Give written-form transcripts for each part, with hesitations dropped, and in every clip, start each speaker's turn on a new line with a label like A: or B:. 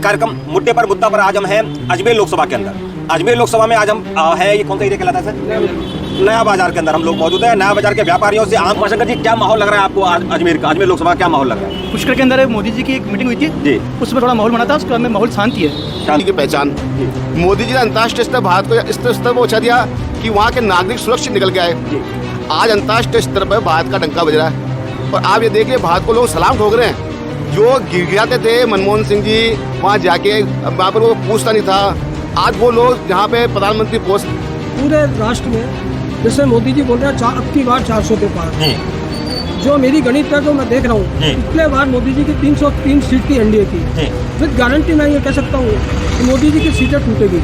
A: कार्यक्रम मुद्दे पर मुद्दा पर आज हम हैं अजमेर लोकसभा के अंदर। अजमेर लोकसभा में आज हम है, ये कौन सा एरिया कहलाता है सर? नया बाजार के अंदर हम लोग मौजूद हैं। नया बाजार के व्यापारियों से आम शंकर जी, क्या माहौल लग रहा है आपको अजमेर का? अजमेर लोकसभा क्या माहौल लग रहा है?
B: पुष्कर के अंदर मोदी जी की एक मीटिंग हुई थी जी, उसमें थोड़ा माहौल बना था, उसके में माहौल शांति है।
C: शांति की पहचान मोदी जी ने अंतर्राष्ट्रीय स्तर भारत को इस स्तर पर पहुंचा दिया कि वहाँ के नागरिक सुरक्षित निकल के आए। आज अंतर्राष्ट्रीय स्तर पर भारत का डंका बज रहा है और आप ये देखिए भारत को लोग सलाम ठोक रहे हैं। जो गिड़गिड़ाते थे मनमोहन सिंह जी वहाँ जाके, वहाँ पर वो पूछता नहीं था, आज वो लोग जहाँ पे प्रधानमंत्री पोस्ट
D: पूरे राष्ट्र में जैसे मोदी जी बोल रहे हैं अब की बार 400 के पार, जो मेरी गणित है जो मैं देख रहा हूँ, पिछले बार मोदी जी की 303 सीट थी एनडीए की। विद गारंटी मैं ये कह सकता हूँ कि मोदी जी की सीटें टूटेगी।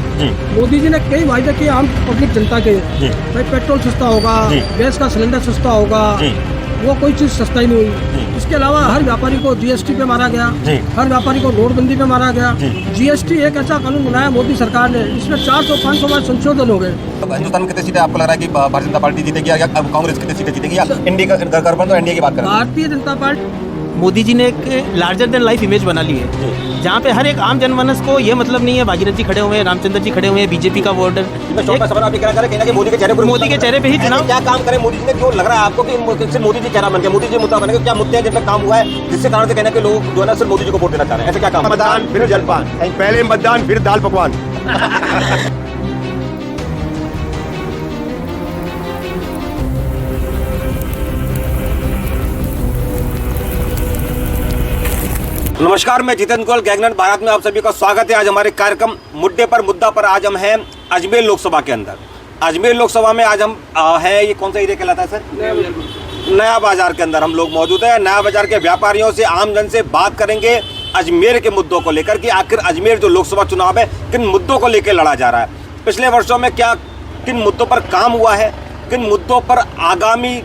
D: मोदी जी ने कई वायदे किए आम पब्लिक जनता के, भाई पेट्रोल सस्ता होगा, गैस का सिलेंडर सस्ता होगा, वो कोई चीज़ सस्ता ही नहीं हुई। इसके अलावा हर व्यापारी को जीएसटी पे मारा गया, हर व्यापारी को नोटबंदी पे मारा गया। जीएसटी एक ऐसा कानून बनाया मोदी सरकार ने जिसमें 400-500 बार संशोधन हो गए।
A: हिंदुस्तान में कितनी सीटें आपको लग रहा है कि भारतीय जनता पार्टी जीतेगी या कांग्रेस कितनी सीटें जीतेगी? या इंडिया का तो एनडीए की बात करें,
D: भारतीय जनता पार्टी
B: मोदी जी ने एक लार्जर देन लाइफ इमेज बना ली है, जहाँ पे हर एक आम जनमानस को ये मतलब नहीं है भागीरथ जी खड़े हुए हैं, रामचंद्र जी खड़े हुए हैं, बीजेपी का वोटर
A: मोदी के चेहरे
B: पे ही चुनाव
A: क्या काम करे मोदी जी ने? क्यों लग रहा है आपको कि सिर्फ मोदी जी चेहरा बन गया, मोदी जी मुद्दा बन गया? क्या मुद्दे हैं जिन पर काम हुआ है जिससे कारण से कहना कि लोग जो है ना सिर्फ मोदी जी को वोट देना चाह रहे हैं? ऐसे क्या काम?
C: मतदान फिर जलपान, पहले मतदान फिर दाल पकवान।
A: नमस्कार, मैं जितेंद्र गोयल, गैगनर भारत में आप सभी का स्वागत है। आज हमारे कार्यक्रम मुद्दे पर मुद्दा पर आज हम हैं अजमेर लोकसभा के अंदर। अजमेर लोकसभा में आज हम है, ये कौन सा एरिया कहलाता है सर? नया बाजार के अंदर हम लोग मौजूद हैं। नया बाजार के व्यापारियों से, आम जन से बात करेंगे अजमेर के मुद्दों को लेकर कि आखिर अजमेर जो लोकसभा चुनाव है किन मुद्दों को लेकर लड़ा जा रहा है, पिछले वर्षों में क्या किन मुद्दों पर काम हुआ है, किन मुद्दों पर आगामी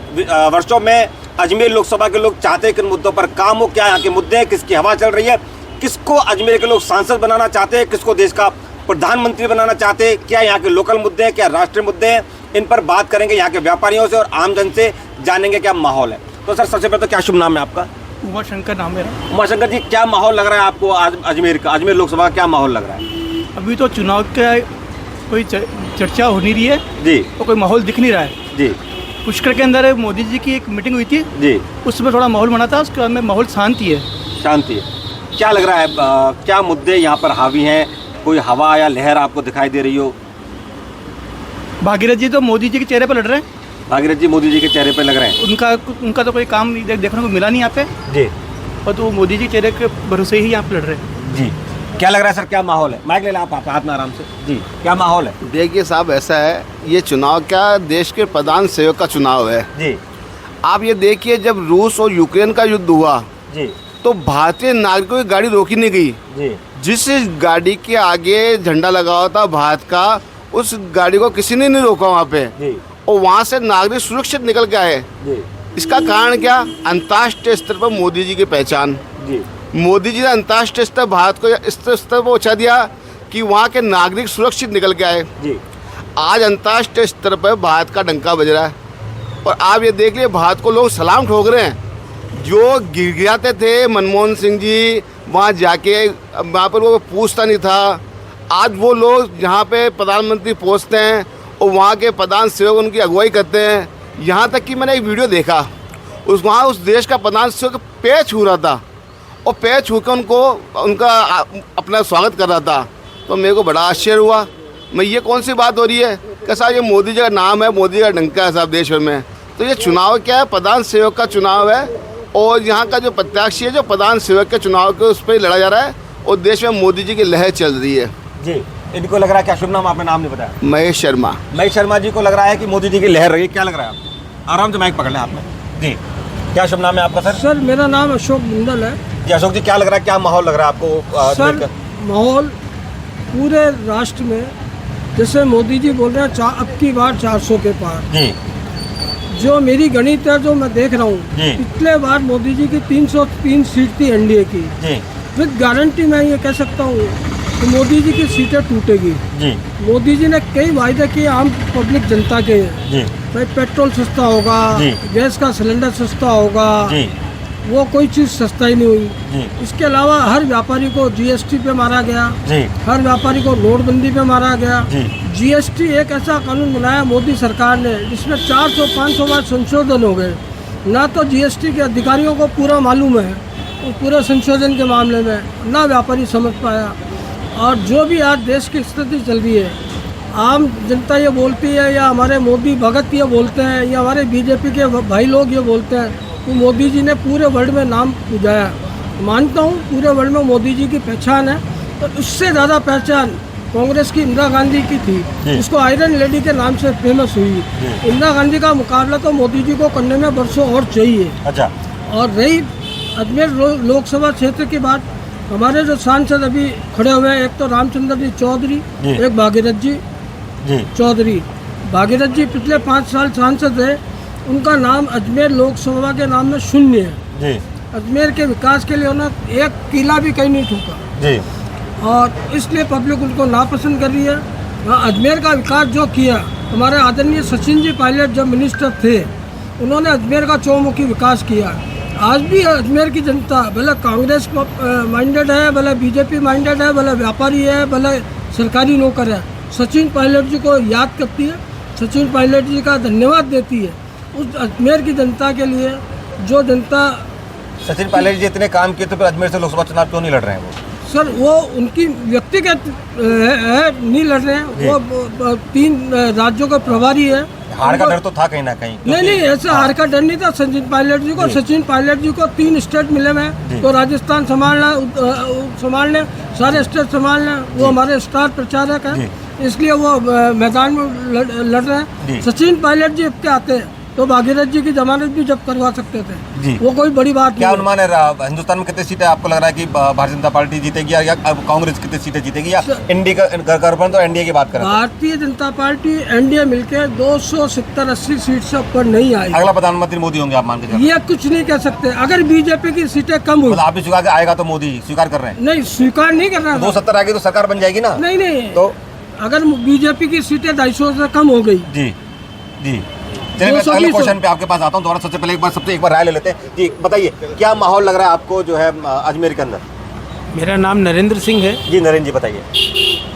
A: वर्षों में अजमेर लोकसभा के लोग चाहते हैं किन मुद्दों पर काम हो, क्या यहाँ के मुद्दे हैं, किसकी हवा चल रही है, किसको अजमेर के लोग सांसद बनाना चाहते हैं, किसको देश का प्रधानमंत्री बनाना चाहते हैं, क्या यहाँ के लोकल मुद्दे हैं, क्या राष्ट्रीय मुद्दे हैं, इन पर बात करेंगे यहाँ के व्यापारियों से और आम जन से, जानेंगे क्या माहौल है। तो सर सबसे पहले तो क्या शुभ नाम है आपका?
B: उमा शंकर नाम है।
A: उमा शंकर जी, क्या माहौल लग रहा है आपको आज अजमेर का, अजमेर लोकसभा का क्या माहौल लग रहा है?
B: अभी तो चुनाव का कोई चर्चा हो नहीं रही है
A: जी,
B: तो कोई माहौल दिख नहीं रहा है
A: जी।
B: पुष्कर के अंदर मोदी जी की एक मीटिंग हुई थी
A: जी,
B: उसमें थोड़ा माहौल बना था, उसके में माहौल शांति है।
A: शांति है। क्या लग रहा है क्या मुद्दे यहाँ पर हावी हैं? कोई हवा या लहर आपको दिखाई दे रही हो?
B: भागीरथ जी तो मोदी जी के चेहरे पर लड़ रहे हैं,
A: भागीरथ जी मोदी जी के चेहरे पे लग रहे हैं।
B: उनका तो कोई काम देखने को मिला नहीं यहाँ पे
A: जी,
B: और तो मोदी जी के चेहरे के भरोसे ही यहाँ पे लड़ रहे हैं।
A: जी, क्या लग रहा है सर, क्या माहौल है? माइक ले लें आप हाथ में आराम से। जी, क्या माहौल है?
C: देखिए साहब, ऐसा है, ये चुनाव क्या देश के प्रधान सेवक का चुनाव है।
A: जी,
C: आप ये देखिए, जब रूस और यूक्रेन का युद्ध हुआ
A: जी,
C: तो भारतीय नागरिकों की गाड़ी रोकी नहीं गई।
A: जी,
C: जिस गाड़ी के आगे झंडा लगा हुआ था भारत का, उस गाड़ी को किसी ने नहीं रोका वहाँ पे,
A: जी,
C: और वहाँ से नागरिक सुरक्षित निकल के आए।
A: जी,
C: इसका कारण क्या? अंतर्राष्ट्रीय स्तर पर मोदी जी की पहचान।
A: जी,
C: मोदी जी ने अंतर्राष्ट्रीय स्तर भारत को इस स्तर पर पहुंचा दिया कि वहाँ के नागरिक सुरक्षित निकल के आए।
A: जी।
C: आज अंतर्राष्ट्रीय स्तर पर भारत का डंका बज रहा है और आप ये देख लिए भारत को लोग सलाम ठोक रहे हैं। जो गिड़गिड़ाते थे मनमोहन सिंह जी वहाँ जाके, वहाँ पर वो पूछता नहीं था, आज वो लोग जहाँ पे प्रधानमंत्री पहुँचते हैं और वहाँ के प्रधान सेवक उनकी अगुवाई करते हैं। यहाँ तक कि मैंने एक वीडियो देखा, वहाँ उस देश का प्रधान सेवक पैर छू रहा था और पैर छू कर उनका अपना स्वागत कर रहा था। तो मेरे को बड़ा आश्चर्य हुआ, मैं ये कौन सी बात हो रही है? कैसा ये मोदी जी का नाम है, मोदी का डंका है साहब देश भर में। तो ये चुनाव क्या है? प्रधान सेवक का चुनाव है और यहाँ का जो प्रत्याशी है जो प्रधान सेवक के चुनाव के उस पर लड़ा जा रहा है और देश में मोदी जी की लहर चल रही है।
A: जी, इनको लग रहा है, क्या शुभ नाम? आपने नाम नहीं बताया।
C: महेश शर्मा।
A: महेश शर्मा जी को लग रहा है कि मोदी जी की लहर रही, क्या लग रहा है आपको? आराम से माइक पकड़ लें आपने। जी, क्या शुभ नाम है आपका सर?
D: सर मेरा नाम अशोक मंडल है।
A: जी, अशोक जी, क्या लग रहा है, क्या माहौल लग रहा है आपको?
D: सर माहौल पूरे राष्ट्र में जैसे मोदी जी बोल रहे हैं अब की बार 400 के पार,
A: जी,
D: जो मेरी गणित है जो मैं देख रहा हूँ, पिछले बार मोदी जी की 303 सीट थी एनडीए की।
A: जी,
D: विद गारंटी मैं ये कह सकता हूँ कि मोदी जी की सीटें टूटेगी।
A: जी,
D: मोदी जी ने कई वायदे किए आम पब्लिक जनता के,
A: जी,
D: भाई पेट्रोल सस्ता होगा, गैस का सिलेंडर सस्ता होगा, वो कोई चीज़ सस्ता ही नहीं हुई।
A: जी
D: इसके अलावा हर व्यापारी को जीएसटी पे मारा गया,
A: जी
D: हर व्यापारी को नोटबंदी पे मारा गया।
A: जी
D: जीएसटी एक ऐसा कानून बनाया मोदी सरकार ने जिसमें 400-500 बार संशोधन हो गए। ना तो जीएसटी के अधिकारियों को पूरा मालूम है उस पूरे संशोधन के मामले में, ना व्यापारी समझ पाया। और जो भी आज देश की स्थिति चल रही है, आम जनता ये बोलती है या हमारे मोदी भगत ये बोलते हैं या हमारे बीजेपी के भाई लोग ये बोलते हैं कि मोदी जी ने पूरे वर्ल्ड में नाम पुजाया। मानता हूँ पूरे वर्ल्ड में मोदी जी की पहचान है, तो उससे ज़्यादा पहचान कांग्रेस की इंदिरा गांधी की थी, जिसको आयरन लेडी के नाम से फेमस हुई। इंदिरा गांधी का मुकाबला तो मोदी जी को करने में बरसों और चाहिए।
A: अच्छा
D: और रही अजमेर लोकसभा क्षेत्र की बात, हमारे जो सांसद अभी खड़े हुए हैं, एक तो रामचंद्र जी चौधरी, एक भागीरथ जी चौधरी। भागीरथ जी पिछले 5 साल सांसद है, उनका नाम अजमेर लोकसभा के नाम में शून्य है। अजमेर के विकास के लिए उन्होंने एक किला भी कहीं नहीं ठोका और इसलिए पब्लिक उनको नापसंद कर रही है। अजमेर का विकास जो किया, हमारे आदरणीय सचिन जी पायलट जब मिनिस्टर थे, उन्होंने अजमेर का चौमुखी विकास किया। आज भी अजमेर की जनता भले कांग्रेस माइंडेड है, भले बीजेपी माइंडेड है, भले व्यापारी है, भले सरकारी नौकर है, सचिन पायलट जी को याद करती है, सचिन पायलट जी का धन्यवाद देती है। उस अजमेर की जनता के लिए जो जनता
A: सचिन पायलट जी इतने काम किए तो फिर अजमेर से लोकसभा चुनाव क्यों नहीं लड़ रहे हैं वो?
D: सर वो उनकी व्यक्तिगत है, नहीं लड़ रहे हैं। वो 3 राज्यों का प्रभारी है।
A: हार का डर तो था कहीं ना कहीं।
D: नहीं ऐसा हार का डर नहीं था सचिन पायलट जी को। सचिन पायलट जी को 3 स्टेट मिले हैं, तो राजस्थान संभालने सारे स्टेट संभालने। वो हमारे स्टार प्रचारक हैं, इसलिए वो मैदान में लड़ रहे हैं। सचिन पायलट जी अब के आते हैं तो भागीरथ जी की जमानत भी जब करवा सकते थे, वो कोई बड़ी बात
A: क्या
D: नहीं।
A: अनुमान है हिंदुस्तान में कितनी सीटें आपको लग रहा है कि भारतीय जनता पार्टी जीतेगी या कांग्रेस कितनी सीटें जीतेगी या एनडीए का गठबंधन? तो एनडीए की बात करें,
D: भारतीय जनता पार्टी एनडीए मिलकर 270-80 सीट से ऊपर नहीं आई।
A: अगला प्रधानमंत्री मोदी होंगे आप मान के चलो?
D: ये कुछ नहीं कह सकते। अगर बीजेपी की सीटें कम हुई,
A: आप भी स्वीकार आएगा तो मोदी स्वीकार कर रहे हैं?
D: नहीं स्वीकार नहीं कर रहा।
A: 270 आएगी तो सरकार बन जाएगी ना?
D: नहीं
A: तो
D: अगर बीजेपी की सीटें 250 से कम हो गई।
A: जी चलिए मैं अगले क्वेश्चन पे आपके पास आता हूँ दोबारा। सबसे पहले एक बार राय ले लेते हैं। जी बताइए, क्या माहौल लग रहा है आपको जो है अजमेर के अंदर?
B: मेरा नाम नरेंद्र सिंह है।
A: जी नरेंद्र जी बताइए।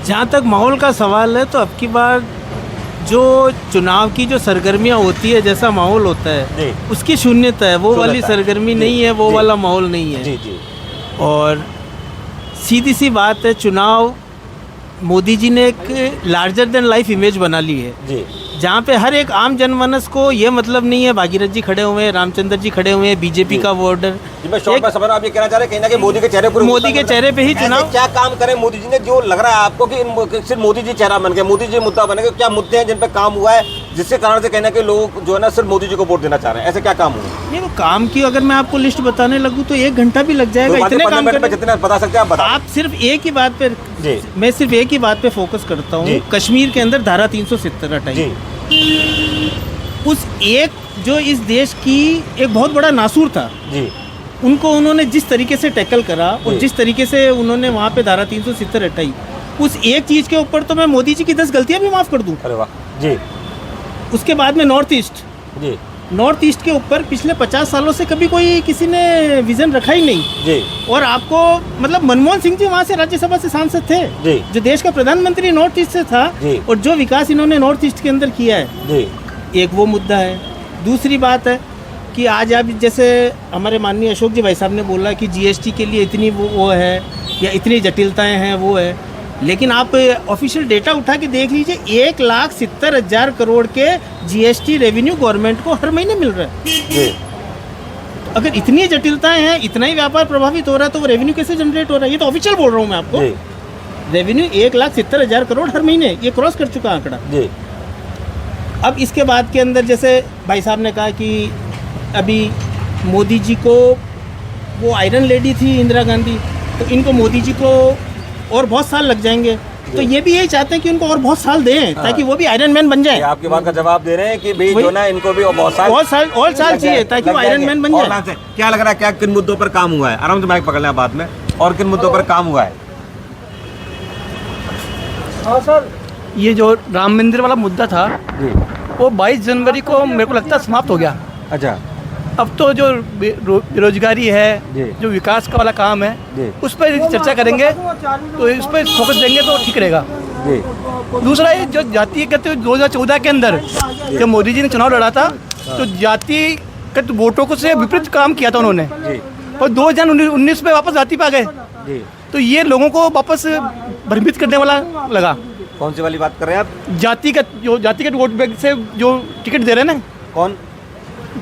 B: जहाँ तक माहौल का सवाल है तो अब की बार जो चुनाव की जो सरगर्मियाँ होती है, जैसा माहौल होता है उसकी शून्यता है। वो वाली सरगर्मी नहीं है, वो वाला माहौल नहीं है।
A: जी
B: और सीधी सी बात है, चुनाव मोदी जी ने एक लार्जर देन लाइफ इमेज बना ली है
A: जी,
B: जहाँ पे हर एक आम जनमानस को ये मतलब नहीं है भागीरथ जी खड़े हुए हैं, रामचंद्र जी खड़े हुए हैं, बीजेपी का वो ऑर्डर।
A: मैं शॉर्ट में समझ रहा हूं, आप ये कहना चाह रहे हैं कहीं ना कहीं मोदी के चेहरे पर,
B: मोदी के चेहरे पे ही चुनाव।
A: क्या काम करें मोदी जी ने जो लग रहा है आपको कि सिर्फ मोदी जी चेहरा बन गए, मोदी जी मुद्दा बन गए? क्या मुद्दे हैं जिन पे काम हुआ है जिसके कारण से कहना कि लोग जो है ना सिर्फ मोदी जी को वोट देना चाह रहे हैं? ऐसे क्या काम हुआ?
B: नहीं वो काम की अगर मैं आपको लिस्ट बताने लगूँ तो 1 घंटा भी लग जाएगा। इतने काम
A: पे जितने बता सकते हैं आप बता।
B: आप सिर्फ एक ही बात पे, मैं सिर्फ एक ही बात पे फोकस करता हूँ। कश्मीर के अंदर धारा 370 हटाई। उस एक जो इस देश की एक बहुत बड़ा नासूर था जी, उनको उन्होंने जिस तरीके से टैकल करा और जिस तरीके से उन्होंने वहाँ पे धारा 370 हटाई, उस एक चीज़ के ऊपर तो मैं मोदी जी की 10 गलतियाँ भी माफ़ कर दूँ।
A: अरे वाह जी।
B: उसके बाद में नॉर्थ ईस्ट के ऊपर पिछले 50 सालों से कभी कोई किसी ने विजन रखा ही नहीं जी। और आपको मतलब मनमोहन सिंह जी वहाँ से राज्यसभा से सांसद थे जी, जो देश का प्रधानमंत्री नॉर्थ ईस्ट से था जी। और जो विकास इन्होंने नॉर्थ ईस्ट के अंदर किया है जी, एक वो मुद्दा है। दूसरी बात है कि आज आप जैसे हमारे माननीय अशोक जी भाई साहब ने बोला कि जीएसटी के लिए इतनी वो है या इतनी जटिलताएं हैं, वो है, लेकिन आप ऑफिशियल डेटा उठा के देख लीजिए, 1,70,000 करोड़ के जीएसटी रेवेन्यू गवर्नमेंट को हर महीने मिल रहा है। तो अगर इतनी जटिलताएं हैं, इतना ही व्यापार प्रभावित हो रहा है, तो वो रेवेन्यू कैसे जनरेट हो रहा है? ये तो ऑफिशियल बोल रहा हूँ मैं आपको। रेवेन्यू 1,70,000 करोड़ हर महीने, ये क्रॉस कर चुका आंकड़ा। अब इसके बाद के अंदर जैसे भाई साहब ने कहा कि अभी मोदी जी को वो आयरन लेडी थी इंदिरा गांधी, तो इनको मोदी जी को और बहुत साल लग जाएंगे, तो ये भी यही चाहते हैं कि उनको और बहुत साल दें ताकि वो भी आयरन मैन बन जाए।
A: आपकी बात का जवाब दे रहे हैं कि भाई जो ना इनको भी बहुत साल चाहिए
B: ताकि वो आयरन मैन बन जाए।
A: क्या लग रहा है, क्या किन मुद्दों पर काम हुआ है? आराम से माइक पकड़ लें बाद में। और किन मुद्दों पर काम हुआ है?
E: हाँ सर, ये जो राम मंदिर वाला मुद्दा था वो 22 जनवरी को मेरे को लगता है समाप्त हो गया।
A: अच्छा।
E: अब तो जो बेरोजगारी है,
A: जी।
E: जो विकास का वाला काम
A: जी।
E: है, उस पर चर्चा करेंगे तो इस पर फोकस देंगे तो ठीक रहेगा।
A: जी
E: दूसरा ये जो जातिगत 2014 के अंदर जब मोदी जी ने चुनाव लड़ा था तो जातिगत वोटों को से विपरीत काम किया था उन्होंने,
A: जी
E: और 2019 में वापस जाति पे आ गए।
A: जी।
E: तो ये लोगों को वापस भ्रमित करने वाला लगा।
A: कौन सी वाली बात कर रहे हैं आप?
E: जातिगत वोट बैंक से जो टिकट दे रहे हैं ना,
A: कौन?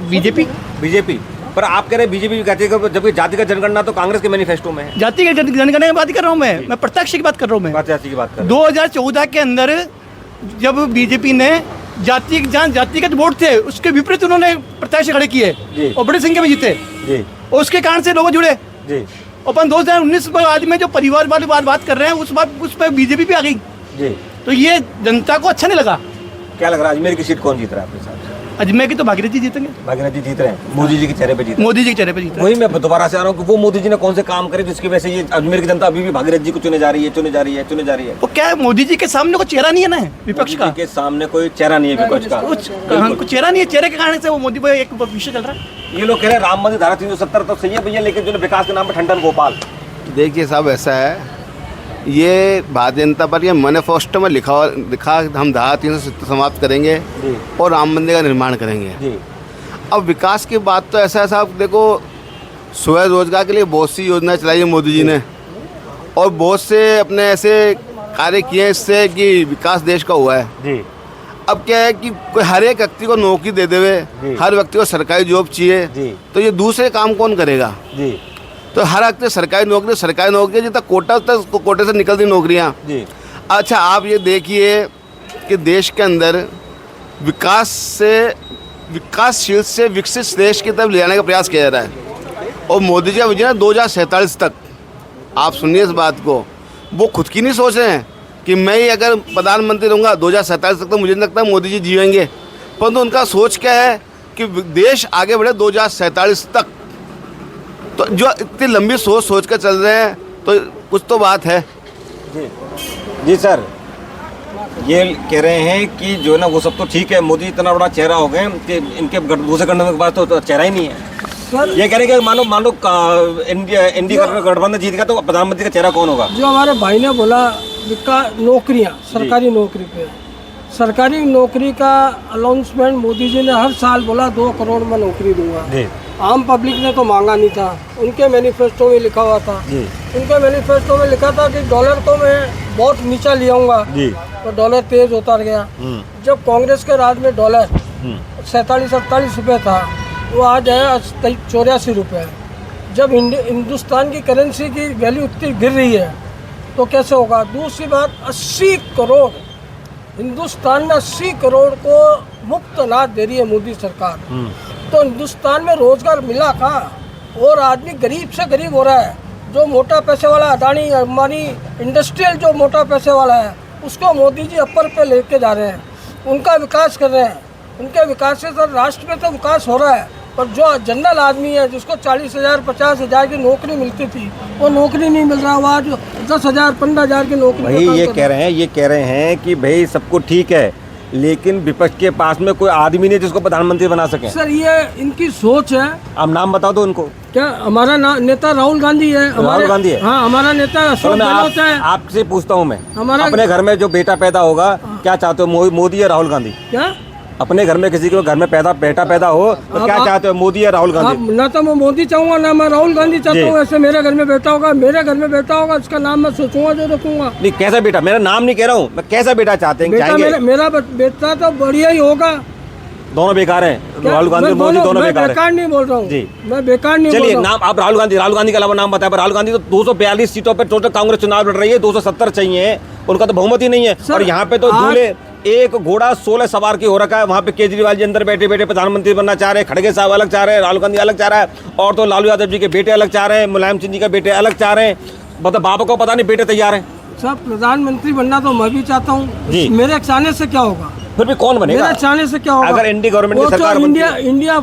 E: बीजेपी।
A: बीजेपी। पर आप कह रहे हैं बीजेपी कहती है, जबकि जातिगत जनगणना तो कांग्रेस के मैनिफेस्टो में है।
E: जातिगत जनगणना की बात कर रहा हूँ मैं प्रत्यक्ष की बात कर रहा हूँ मैं।
A: जाति की बात कर रहे हैं।
E: 2014 के अंदर जब बीजेपी ने जातिगत वोट थे उसके विपरीत उन्होंने प्रत्याशी खड़े
A: जी।
E: किए और बड़ी संख्या में जीते,
A: जी
E: और उसके कारण से लोग जुड़े।
A: जी
E: अपन 2019 में आज में जो परिवार वाली बात कर रहे हैं उस पर बीजेपी भी आ गई।
A: जी।
E: तो ये जनता को अच्छा नहीं लगा।
A: क्या लग रहा है अजमेर की सीट कौन जीत रहा है आपके साथ?
E: अजमेर की तो भागीरथ जी जीतेंगे।
A: भागीरथ जी जीत रहे हैं, मोदी जी के चेहरे पे जीत रहे हैं।
E: मोदी जी के चेहरे पे जीत रहे
A: वही मैं दोबारा से आ रहा हूँ कि वो मोदी जी ने कौन से काम करे जिसकी वजह से ये अजमेर की जनता अभी भी भागीरथ जी को चुने जा रही है।
E: वो क्या है, मोदी जी के सामने कोई चेहरा नहीं है ना विपक्ष का।
A: मोदी जी के सामने कोई चेहरा नहीं है विपक्ष का।
E: कुछ चेहरा नहीं है, चेहरे के कारण से वो मोदी पर एक विषय चल रहा है।
A: ये लोग कह रहे हैं राम मंदिर धारा 370 तो सही है भैया, लेकिन जो विकास के नाम पर ठंडन गोपाल।
C: देखिए साहब, ऐसा है, ये भारतीय जनता पार्टी मैनिफेस्टो में लिखा हम धारा 370 समाप्त करेंगे
A: जी।
C: और राम मंदिर का निर्माण करेंगे।
A: जी।
C: अब विकास की बात तो ऐसा है साहब, देखो स्वयं रोजगार के लिए बहुत सी योजनाएं चलाई है मोदी जी ने, और बहुत से अपने ऐसे कार्य किए हैं इससे कि विकास देश का हुआ है।
A: जी।
C: अब क्या है कि कोई हर एक व्यक्ति को नौकरी दे देवे,
A: जी।
C: हर व्यक्ति को सरकारी जॉब चाहिए,
A: जी।
C: तो ये दूसरे काम कौन करेगा?
A: जी।
C: तो हर व्यक्ति सरकारी नौकरी जितना कोटा तक कोटे से निकलती नौकरियां।
A: जी।
C: अच्छा, आप ये देखिए कि देश के अंदर विकासशील से विकसित देश की तरफ ले जाने का प्रयास किया जा रहा है, और मोदी जी का विजन है 2047 तक। आप सुनिए इस बात को, वो खुद की नहीं सोच रहे हैं कि मैं ही अगर प्रधानमंत्री रहूँगा 2047 तक, तो मुझे नहीं लगता मोदी जी जीवेंगे, परंतु उनका सोच क्या है कि देश आगे बढ़े 2047 तक। तो जो इतनी लंबी सोच कर चल रहे हैं, तो कुछ तो बात है।
A: जी। जी सर, ये कह रहे हैं कि जो है ना वो सब तो ठीक है, मोदी इतना बड़ा चेहरा हो गए कि इनके दूसरे गठबंधन के पास तो चेहरा ही नहीं है।
D: सर,
A: ये कह रहे हैं कि मानो इंडिया गठबंधन जीत गया तो प्रधानमंत्री का चेहरा कौन होगा?
D: जो हमारे भाई ने बोला नौकरियां, सरकारी नौकरी पे, सरकारी नौकरी का अनाउंसमेंट मोदी जी ने हर साल बोला 2 करोड़ में नौकरी दूंगा।
A: जी।
D: आम पब्लिक ने तो मांगा नहीं था, उनके मैनिफेस्टो में लिखा हुआ था।
A: जी।
D: उनके मैनिफेस्टो में लिखा था कि डॉलर को मैं बहुत नीचा ले आऊँगा,
A: जी।
D: तो डॉलर तेज होता गया। जब कांग्रेस के राज में डॉलर 47-48 रुपये था, वो आज है 84 रुपये। जब हिंदुस्तान की करेंसी की वैल्यू इतनी गिर रही है तो कैसे होगा? दूसरी बात, 80 करोड़ हिंदुस्तान में 80 करोड़ को मुफ्त अनाज दे रही है मोदी सरकार। तो हिंदुस्तान में रोजगार मिला कहाँ? और आदमी गरीब से गरीब हो रहा है। जो मोटा पैसे वाला अडानी अंबानी इंडस्ट्रियल जो मोटा पैसे वाला है, उसको मोदी जी अपर पे लेके जा रहे हैं, उनका विकास कर रहे हैं। उनके विकास से सर राष्ट्र में तो विकास हो रहा है, पर जो जनरल आदमी है जिसको 40,000 50,000 की नौकरी मिलती थी, वो नौकरी नहीं मिल रहा। वो आज 10,000 15,000 की नौकरी।
A: भाई ये कह रहे हैं कि भाई सबको ठीक है, लेकिन विपक्ष के पास में कोई आदमी नहीं जिसको प्रधानमंत्री बना सके।
D: सर ये इनकी सोच है।
A: आप नाम बता दो उनको।
D: क्या हमारा नेता राहुल गांधी है?
A: राहुल गांधी है?
D: हाँ, हमारा नेता अशोक गहलोत है।
A: आपसे पूछता हूँ मैं,
D: हमारा
A: अपने घर में जो बेटा पैदा होगा, क्या चाहते हो, मोदी या राहुल गांधी?
D: क्या
A: अपने घर में किसी के घर में बेटा पैदा हो तो क्या चाहते हो, मोदी या राहुल गांधी?
D: ना तो मैं मोदी चाहूंगा, ना मैं राहुल गांधी चाहता हूँ। ऐसे मेरे घर में बेटा होगा, इसका नाम मैं सोचूंगा जो रखूंगा।
A: नहीं, कैसा बेटा? मेरा नाम नहीं कह रहा हूँ मैं, कैसा बेटा चाहते हैं?
D: मेरा बेटा तो बढ़िया ही होगा।
A: दोनों बेकार हैं, राहुल गांधी मोदी दोनों बेकार
D: बेकार नहीं बोल रहा हूँ
A: जी।
D: मैं बेकार नहीं बोल
A: चलिए
D: रहा हूँ।
A: नाम आप राहुल गांधी के अलावा नाम बताए। पर राहुल गांधी तो 242 सीटों पे टोटल कांग्रेस चुनाव लड़ रही है, 270 चाहिए, उनका तो बहुमत ही नहीं है। और यहाँ पे तो दूल्हे एक घोड़ा 16 सवार की हो रखा है। वहाँ पे केजरीवाल जी अंदर बैठे बैठे प्रधानमंत्री बनना चाह रहे हैं, खड़गे साहब अलग चाह रहे हैं, राहुल गांधी अलग चाह रहा है, और तो लालू यादव जी के बेटे अलग चाह रहे हैं, मुलायम सिंह जी का बेटे अलग चाह रहे हैं। मतलब बाप को पता नहीं बेटे तैयार हैं।
D: सब प्रधानमंत्री बनना तो मैं भी चाहता हूँ, मेरे चाहने से क्या होगा?
A: फिर भी कौन बनेगा?
D: मेरे चाहने से क्या होगा?
A: अगर एनडीए गवर्नमेंट की सरकार
D: इंडिया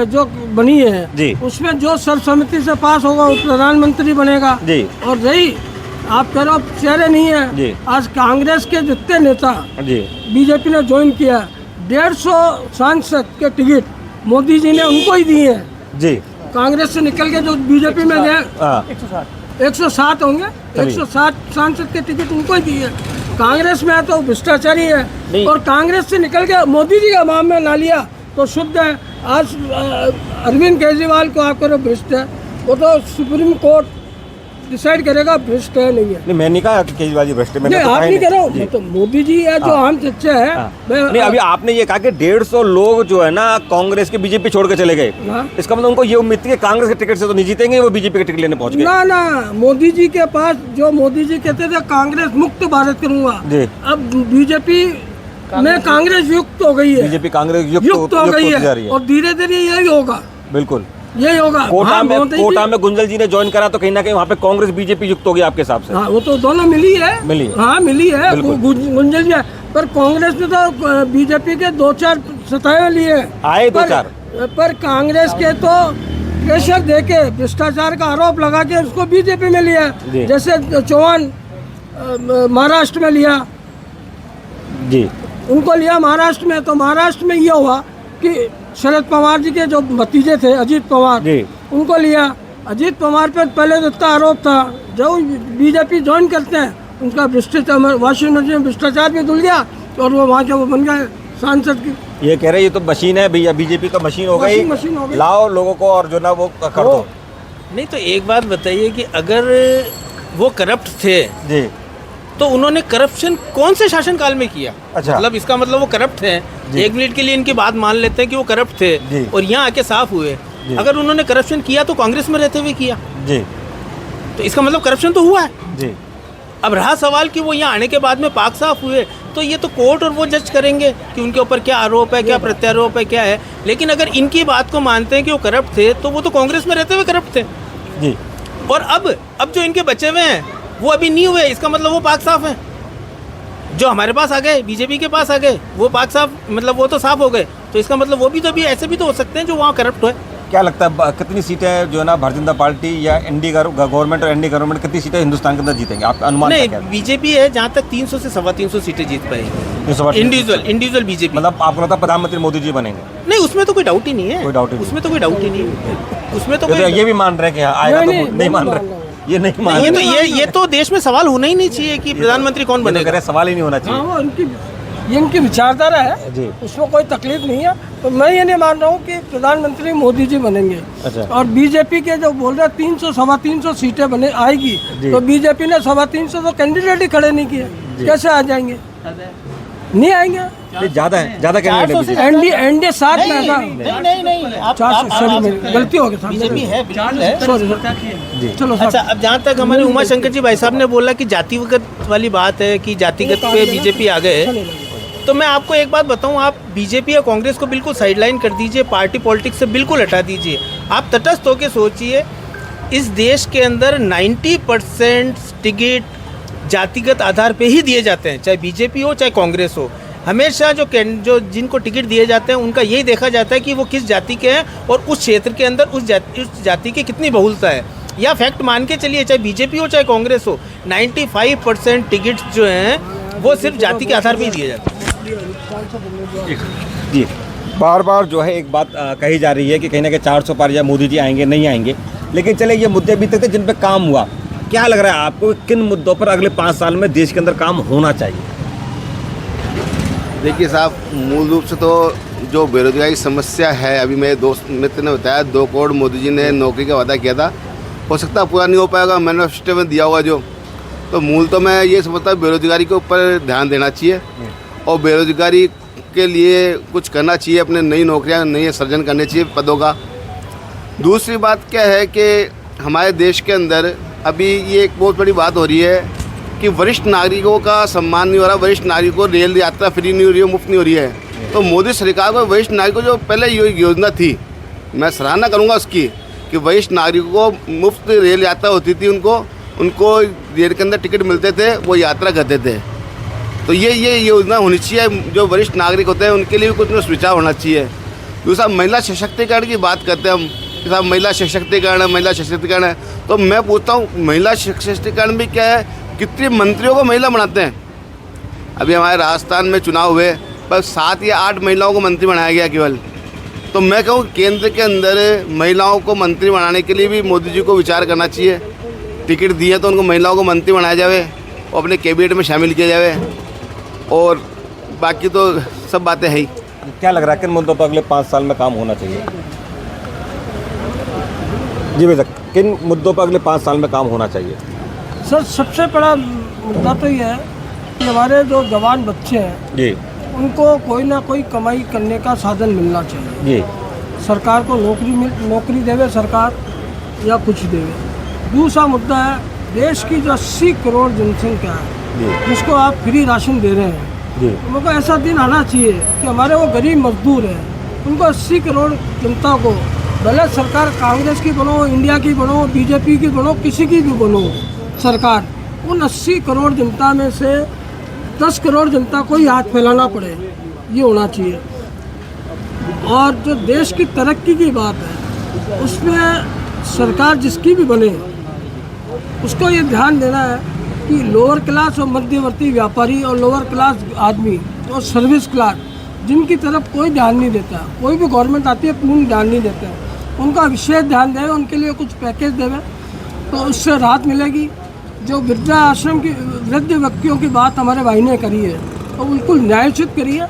D: जो बनी है
A: जी,
D: उसमें जो सर्वसम्मति से पास होगा वो प्रधानमंत्री बनेगा
A: जी।
D: और रही आप कह रहे हो चेहरे नहीं है
A: जी।
D: आज कांग्रेस के जितने नेता
A: जी
D: बीजेपी ने ज्वाइन किया, 150 सांसद के टिकट मोदी जी ने उनको ही दिए हैं।
A: जी
D: कांग्रेस से निकल के जो बीजेपी में गए
A: हाँ
D: 160 होंगे, 160 सांसद के टिकट उनको ही दिए। कांग्रेस में है तो भ्रष्टाचारी है, और कांग्रेस से निकल के मोदी जी का नाम में ला लिया तो शुद्ध है। आज अरविंद केजरीवाल को आप करो भ्रष्ट है, वो तो सुप्रीम कोर्ट डिसाइड करेगा भ्रष्ट है नहीं है।
A: नहीं मैं नहीं कहा कि केजरीवाल जी भ्रष्ट है, मैंने
D: नहीं
A: तो
D: आप
A: कहा ही
D: नहीं कह रहा
A: जी।
D: हूँ, तो मोदी जी है जो आम चर्चा है।
A: नहीं अभी आपने ये कहा कि 150 लोग जो है ना कांग्रेस के बीजेपी छोड़ के चले गए,
D: हाँ।
A: इसका मतलब उनको ये उम्मीद थी कि कांग्रेस के टिकट से तो नहीं जीतेंगे, वो बीजेपी के टिकट लेने पहुंच गए।
D: ना ना, मोदी जी के पास जो मोदी जी कहते थे कांग्रेस मुक्त भारत करूंगा,
A: जी।
D: अब बीजेपी में कांग्रेस युक्त हो गई है,
A: बीजेपी कांग्रेस
D: युक्त हो गई
A: होती जा रही
D: है,
A: है।
D: और धीरे धीरे यही होगा,
A: बिल्कुल
D: यही होगा।
A: कोटा
D: हाँ,
A: में
D: मोदी जी-
A: कोटा में गुंजल जी ने ज्वाइन करा तो कहीं ना कहीं वहाँ पे कांग्रेस बीजेपी युक्त हो गई आपके हिसाब से।
D: हाँ वो तो दोनों मिली है,
A: मिली है।
D: हाँ मिली है,
A: बिल्कुल।
D: गुंजल जी है। पर कांग्रेस ने तो बीजेपी के 2-4 सताए लिए
A: आए 2-4।
D: पर कांग्रेस के तो प्रेशर देके भ्रष्टाचार का आरोप लगा के उसको बीजेपी में लिया,
A: जी।
D: जैसे चौहान महाराष्ट्र में लिया,
A: जी
D: उनको लिया महाराष्ट्र में, तो महाराष्ट्र में ये हुआ कि शरद पवार जी के जो भतीजे थे अजीत पवार,
A: जी।
D: उनको लिया। अजीत पवार पर पहले तो इतना आरोप था, जो बीजेपी ज्वाइन करते हैं उनका भ्रष्टाचार, वाशिंगटन में भ्रष्टाचार भी धुल गया और वो वहाँ के वो बन गए सांसद की।
A: ये कह रहे ये तो मशीन है भैया, बीजेपी का मशीन हो गई,
D: मशीन हो गई।
A: लाओ लोगों को और जो ना वो कर दो।
B: नहीं तो एक बात बताइए कि अगर वो करप्ट थे
A: जी
B: तो उन्होंने करप्शन कौन से शासनकाल में किया?
A: अच्छा।
B: मतलब इसका मतलब वो करप्ट थे,
A: जी।
B: 1 मिनट के लिए इनकी बात मान लेते हैं कि वो करप्ट थे
A: जी।
B: और यहाँ आके साफ हुए।
A: जी।
B: अगर उन्होंने करप्शन किया तो कांग्रेस में रहते हुए किया,
A: जी
B: तो इसका मतलब करप्शन तो हुआ है।
A: जी
B: अब रहा सवाल कि वो यहाँ आने के बाद में पाक साफ हुए, तो ये तो कोर्ट और वो जज करेंगे कि उनके ऊपर क्या आरोप है, क्या प्रत्यारोप है, क्या है। लेकिन अगर इनकी बात को मानते हैं कि वो करप्ट थे, तो वो तो कांग्रेस में रहते हुए करप्ट थे।
A: जी
B: और अब जो इनके बचे हुए हैं वो अभी नहीं हुए, इसका मतलब वो पाक साफ है। जो हमारे पास आ गए, बीजेपी के पास आ गए, वो पाक साफ, मतलब वो तो साफ हो गए, तो इसका मतलब वो भी तो अभी ऐसे भी तो हो सकते हैं जो वहाँ करप्ट हुए।
A: क्या लगता है कितनी सीटें जो है ना भारतीय जनता पार्टी या एनडी गवर्नमेंट और एनडी गवर्नमेंट कितनी सीटें हिंदुस्तान के अंदर जीतेंगे, आपका अनुमान
B: नहीं,
A: क्या है?
B: बीजेपी है जहाँ तक 300 से 325 सीटें जीत पाएगी, इंडिविजुअल बीजेपी।
A: मतलब आपको लगता है प्रधानमंत्री मोदी जी बनेंगे?
B: नहीं, उसमें तो कोई डाउट ही नहीं है,
A: कोई डाउट ही नहीं।
B: उसमें तो कोई डाउट ही नहीं है, उसमें तो
A: ये भी मान रहे हैं कि हाँ आएगा, तो
D: नहीं,
A: नहीं मान रहे, ये नहीं मान
B: ये तो
A: रहे,
B: ये तो देश में सवाल होना ही नहीं चाहिए कि प्रधानमंत्री कौन
A: ये तो कह
B: बनेगा।
A: रहे हैं, सवाल ही नहीं होना
D: हाँ
A: चाहिए।
D: वो ये इनकी विचारधारा है,
A: जी।
D: उसमें कोई तकलीफ नहीं है। तो मैं ये नहीं मान रहा हूँ कि प्रधानमंत्री मोदी जी बनेंगे।
A: अच्छा।
D: और बीजेपी के जो बोल रहे 300-325 सीटें बने आएगी,
A: जी।
D: तो बीजेपी ने 325 तो कैंडिडेट ही खड़े नहीं किए, कैसे आ जाएंगे? नहीं आएंगे।
A: ये ज्यादा है, ज्यादा कैंडिडेट है
D: एनडीए 7 में था,
B: नहीं,
D: 400, सॉरी मेरी गलती हो गई,
B: बीजेपी है, बिल्कुल है।
D: सॉरी
A: जी।
D: चलो
B: अच्छा, अब जहाँ तक हमारे उमा शंकर जी भाई साहब ने बोला कि जातिगत वाली बात है कि जातिगत पे बीजेपी आ गए, तो मैं आपको एक बात बताऊं, आप बीजेपी या कांग्रेस को बिल्कुल साइडलाइन कर दीजिए, पार्टी पॉलिटिक्स से बिल्कुल हटा दीजिए। आप तटस्थ होकर सोचिए, इस देश के अंदर 90% टिकट जातिगत आधार पे ही दिए जाते हैं, चाहे बीजेपी हो चाहे कांग्रेस हो। हमेशा जो जिनको टिकट दिए जाते हैं उनका यही देखा जाता है कि वो किस जाति के हैं और उस क्षेत्र के अंदर उस जाति की कितनी बहुलता है। या फैक्ट मान के चलिए, चाहे बीजेपी हो चाहे कांग्रेस हो, 95% टिकट जो हैं वो सिर्फ जाति के आधार पर ही दिए जाते हैं।
A: जी बार बार जो है एक बात कही जा रही है कि कहीं ना कहीं 400 पार या मोदी जी आएंगे नहीं आएंगे, लेकिन चले ये मुद्दे भी थे जिन पे काम हुआ। क्या लग रहा है आपको, किन मुद्दों पर अगले 5 साल में देश के अंदर काम होना चाहिए?
C: देखिए साहब, मूल रूप से तो जो बेरोजगारी समस्या है, अभी मेरे दोस्त मित्र ने बताया 2 करोड़ मोदी जी ने नौकरी का वादा किया था, हो सकता है पूरा नहीं हो पाएगा, मैनिफेस्टो में दिया होगा जो। तो मूल तो मैं ये समझता हूँ बेरोजगारी के ऊपर ध्यान देना चाहिए और बेरोजगारी के लिए कुछ करना चाहिए, अपने नई नौकरियाँ नई सृजन करने चाहिए पदों का। दूसरी बात क्या है कि हमारे देश के अंदर अभी ये एक बहुत बड़ी बात हो रही है कि वरिष्ठ नागरिकों का सम्मान नहीं हो रहा, वरिष्ठ नागरिकों को रेल यात्रा फ्री नहीं हो रही है, मुफ्त नहीं हो रही है। तो मोदी सरकार को वरिष्ठ नागरिकों जो पहले योजना थी, मैं सराहना करूंगा उसकी, कि वरिष्ठ नागरिकों को मुफ्त रेल यात्रा होती थी, उनको रेल के अंदर टिकट मिलते थे, वो यात्रा करते थे। तो ये योजना होनी चाहिए, जो वरिष्ठ नागरिक होते हैं उनके लिए भी कुछ न कुछ विचार होना चाहिए। दूसरा, महिला सशक्तिकरण की बात करते हैं हम, साहब महिला सशक्तिकरण है, महिला सशक्तिकरण है, तो मैं पूछता हूँ महिला सशक्तिकरण भी क्या है? कितने मंत्रियों को महिला बनाते हैं? अभी हमारे राजस्थान में चुनाव हुए, बस 7 या 8 महिलाओं को मंत्री बनाया गया केवल। तो मैं कहूँ केंद्र के अंदर महिलाओं को मंत्री बनाने के लिए भी मोदी जी को विचार करना चाहिए। टिकट दिए तो उनको महिलाओं को मंत्री बनाया जाए और अपने कैबिनेट में शामिल किया जाए, और बाकी तो सब बातें हैं ही।
A: क्या लग रहा है किन मुद्दों पर अगले 5 साल में काम होना चाहिए? जी भैया, किन मुद्दों पर अगले 5 साल में काम होना चाहिए?
D: सर सबसे बड़ा मुद्दा तो ये है कि हमारे जो जवान बच्चे हैं
A: जी
D: उनको कोई ना कोई कमाई करने का साधन मिलना चाहिए।
A: जी
D: सरकार को नौकरी देवे सरकार या कुछ देवे। दूसरा मुद्दा है देश की जो 80 करोड़ जनसंख्या है जिसको आप फ्री राशन दे रहे हैं,
A: जी
D: उनको ऐसा दिन आना चाहिए कि हमारे वो गरीब मजदूर हैं, उनको 80 करोड़ जनता को, भले सरकार कांग्रेस की बनो, इंडिया की बनो, बीजेपी की बनो, किसी की भी बनो सरकार, उन 80 करोड़ जनता में से 10 करोड़ जनता को ही हाथ फैलाना पड़े, ये होना चाहिए। और जो देश की तरक्की की बात है उसमें सरकार जिसकी भी बने उसको ये ध्यान देना है कि लोअर क्लास और मध्यवर्ती व्यापारी और लोअर क्लास आदमी और सर्विस क्लास जिनकी तरफ कोई ध्यान नहीं देता, कोई भी गवर्नमेंट आती है पूर्ण ध्यान नहीं देते, उनका विशेष ध्यान देवे, उनके लिए कुछ पैकेज देवे तो उससे राहत मिलेगी। जो वृद्धा आश्रम की वृद्ध व्यक्तियों की बात हमारे भाई ने करी है तो बिल्कुल न्यायोचित करी है।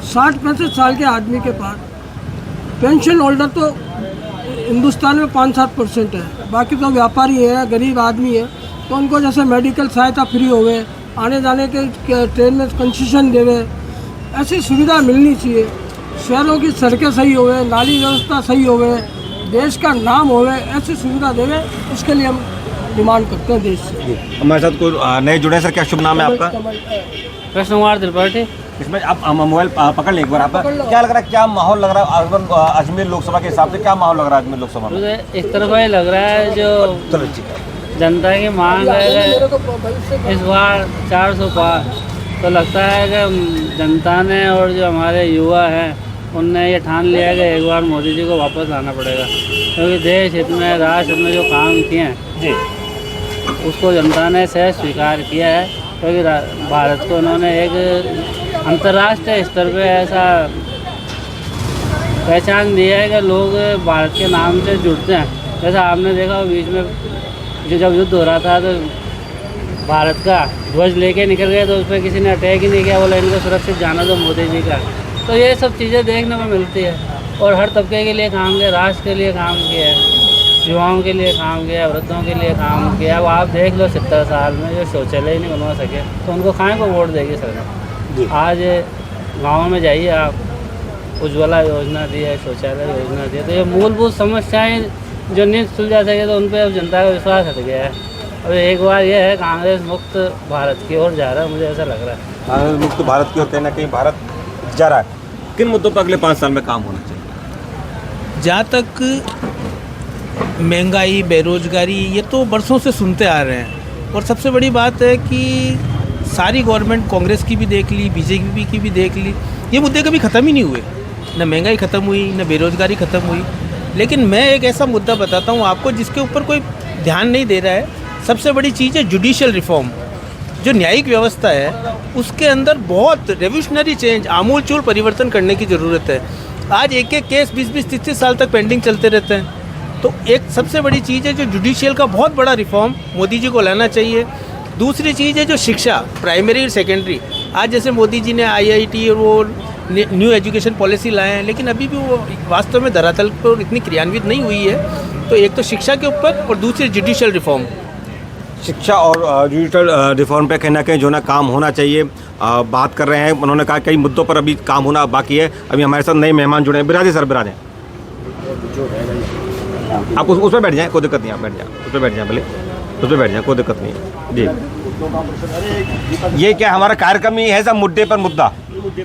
D: 60-65 साल के आदमी के पास पेंशन होल्डर तो हिंदुस्तान में 5-7% है, बाकी तो व्यापारी है, गरीब आदमी है, तो उनको जैसे मेडिकल सहायता फ्री होवे, आने जाने के ट्रेन में कंसेशन देवे, ऐसी सुविधा मिलनी चाहिए। शहरों की सड़कें सही होवे, नाली व्यवस्था सही होवे, देश का नाम होवे, ऐसी सुविधा देवे, उसके लिए हम डिमांड करते हैं देश से।
A: हमारे साथ कोई नए जुड़े सर, क्या शुभ नाम है आपका?
F: कृष्ण कुमार त्रिपाठी।
A: इसमें आप मोबाइल पकड़ लें एक बार। आपका क्या लग रहा है, क्या माहौल लग रहा है अजमेर लोकसभा के हिसाब से, क्या माहौल लग रहा है अजमेर लोकसभा में?
F: मुझे इस तरफ ये लग रहा है जो जनता की मांग है इस बार 400 पार, तो लगता है कि जनता ने और जो हमारे युवा हैं उनने ये ठान लिया है कि एक बार मोदी जी को वापस आना पड़ेगा, क्योंकि देश हित में राष्ट्र हित में जो काम किए हैं
A: जी
F: उसको जनता ने सहज स्वीकार किया है, क्योंकि भारत को उन्होंने एक अंतर्राष्ट्रीय स्तर पे ऐसा पहचान दिया है कि लोग भारत के नाम से जुड़ते हैं। जैसा आपने देखा बीच में जब युद्ध हो रहा था तो भारत का ध्वज लेके निकल गए तो उस पर किसी ने अटैक ही नहीं किया, बोला इनको सुरक्षित जाना दो मोदी जी का। तो ये सब चीज़ें देखने को मिलती है और हर तबके के लिए काम किया, राष्ट्र के लिए काम किया है, युवाओं के लिए काम किया, वृद्धों के लिए काम किया। अब आप देख लो 70 साल में जो शौचालय ही नहीं बनवा सके तो उनको काहे को वोट देगी सरकार? आज गाँव में जाइए आप, उज्ज्वला योजना दी है, शौचालय योजना दी है, तो ये मूलभूत समस्याएं जो नहीं सुलझा सके तो उन पर अब जनता का विश्वास हट गया है। अब एक बार ये है कांग्रेस मुक्त भारत की ओर जा रहा है, मुझे ऐसा लग रहा है
A: कांग्रेस मुक्त भारत की ओर कहीं ना कहीं भारत जा रहा है। किन मुद्दों पर अगले 5 साल में काम होना चाहिए?
B: जहाँ तक महंगाई, बेरोजगारी, ये तो बरसों से सुनते आ रहे हैं, और सबसे बड़ी बात है कि सारी गवर्नमेंट, कांग्रेस की भी देख ली, बीजेपी की भी देख ली, ये मुद्दे कभी ख़त्म ही नहीं हुए। न महंगाई ख़त्म हुई, न बेरोजगारी ख़त्म हुई। लेकिन मैं एक ऐसा मुद्दा बताता हूँ आपको जिसके ऊपर कोई ध्यान नहीं दे रहा है। सबसे बड़ी चीज़ है जुडिशियल रिफॉर्म। जो न्यायिक व्यवस्था है उसके अंदर बहुत रेवोल्यूशनरी चेंज, आमूलचूल परिवर्तन करने की ज़रूरत है। आज एक एक केस 20-20, 30-30 साल तक पेंडिंग चलते रहते हैं। तो एक सबसे बड़ी चीज़ है जो जुडिशियल का बहुत बड़ा रिफॉर्म मोदी जी को लाना चाहिए। दूसरी चीज़ है जो शिक्षा, प्राइमरी और सेकेंडरी। आज जैसे मोदी जी ने IIT और वो न्यू एजुकेशन पॉलिसी लाए हैं, लेकिन अभी भी वो वास्तव में धरातल पर इतनी क्रियान्वित नहीं हुई है। तो एक तो शिक्षा के ऊपर और दूसरी जुडिशियल रिफॉर्म।
A: शिक्षा और डिजिटल रिफॉर्म पे कहीं ना कहीं जो ना काम होना चाहिए। बात कर रहे हैं, उन्होंने कहा कई मुद्दों पर अभी काम होना बाकी है। अभी हमारे साथ नए मेहमान जुड़े हैं। बिराजे सर, बिराजे आप उस पर बैठ जाएं, कोई दिक्कत नहीं, आप बैठ जाएं, उस पर बैठ जाएं, भले उस पर बैठ जाएं, कोई दिक्कत नहीं है जी। ये क्या हमारा कार्यक्रम ही है सब मुद्दे पर मुद्दा,